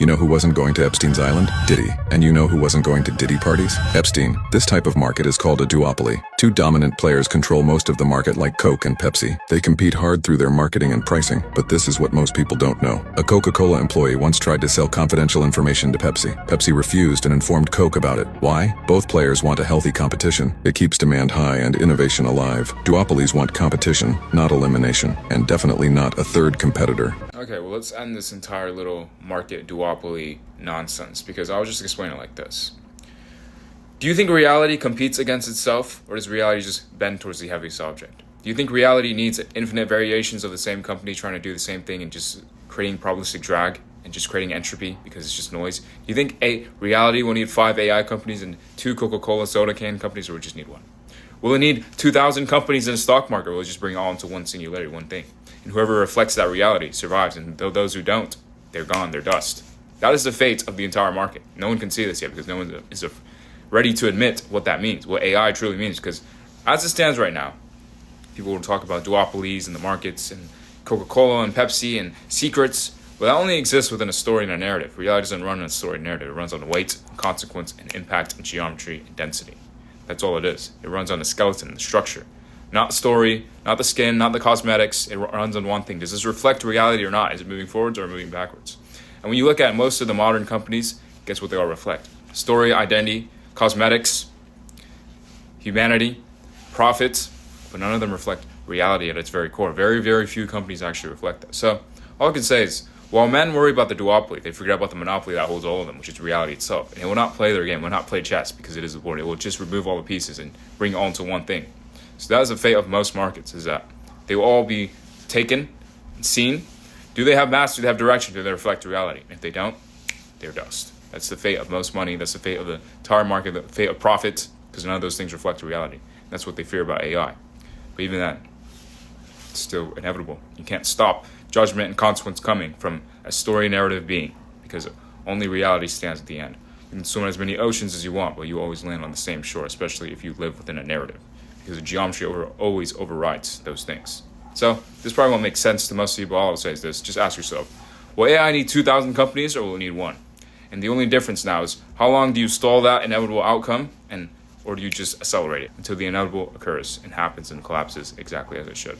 You know who wasn't going to Epstein's Island? Diddy. And you know who wasn't going to Diddy parties? Epstein. This type of market is called a duopoly. Two dominant players control most of the market like Coke and Pepsi. They compete hard through their marketing and pricing, but this is what most people don't know. A Coca-Cola employee once tried to sell confidential information to Pepsi. Pepsi refused and informed Coke about it. Why? Both players want a healthy competition. It keeps demand high and innovation alive. Duopolies want competition, not elimination, and definitely not a third competitor. Okay, well, let's end this entire little market duopoly nonsense, because I'll just explain it like this. Do you think reality competes against itself, or does reality just bend towards the heavy subject? Do you think reality needs infinite variations of the same company trying to do the same thing and just creating probabilistic drag and just creating entropy because it's just noise? Do you think reality will need 5 AI companies and 2 Coca-Cola soda can companies, or will it just need 1? Will it need 2,000 companies in the stock market, or will it just bring it all into one singularity, one thing? And whoever reflects that reality survives, and those who don't, they're gone, they're dust. That is the fate of the entire market. No one can see this yet because no one is ready to admit what that means, what AI truly means. Because as it stands right now, people will talk about duopolies in the markets and Coca-Cola and Pepsi and secrets. Well, that only exists within a story and a narrative. Reality doesn't run on a story and narrative. It runs on weight, consequence, and impact, and geometry, and density. That's all it is. It runs on the skeleton, the structure. Not the story, not the skin, not the cosmetics. It runs on one thing. Does this reflect reality or not? Is it moving forwards or moving backwards? And when you look at most of the modern companies, guess what they all reflect? Story, identity, cosmetics, humanity, profits, but none of them reflect reality at its very core. Very, very few companies actually reflect that. So all I can say is, while men worry about the duopoly, they forget about the monopoly that holds all of them, which is reality itself. And it will not play their game, it will not play chess because it is the board. It will just remove all the pieces and bring it all into one thing. So that is the fate of most markets, is that they will all be taken and seen. Do they have mass? Do they have direction? Do they reflect reality? If they don't, they're dust. That's the fate of most money. That's the fate of the entire market, the fate of profit, because none of those things reflect reality. That's what they fear about AI. But even that, it's still inevitable. You can't stop judgment and consequence coming from a story narrative being, because only reality stands at the end. You can swim as many oceans as you want, but you always land on the same shore, especially if you live within a narrative, because the geometry always overrides those things. So this probably won't make sense to most people. All I'll say is this: just ask yourself, will AI need 2,000 companies, or will it need 1? And the only difference now is, how long do you stall that inevitable outcome, or do you just accelerate it until the inevitable occurs and happens and collapses exactly as it should?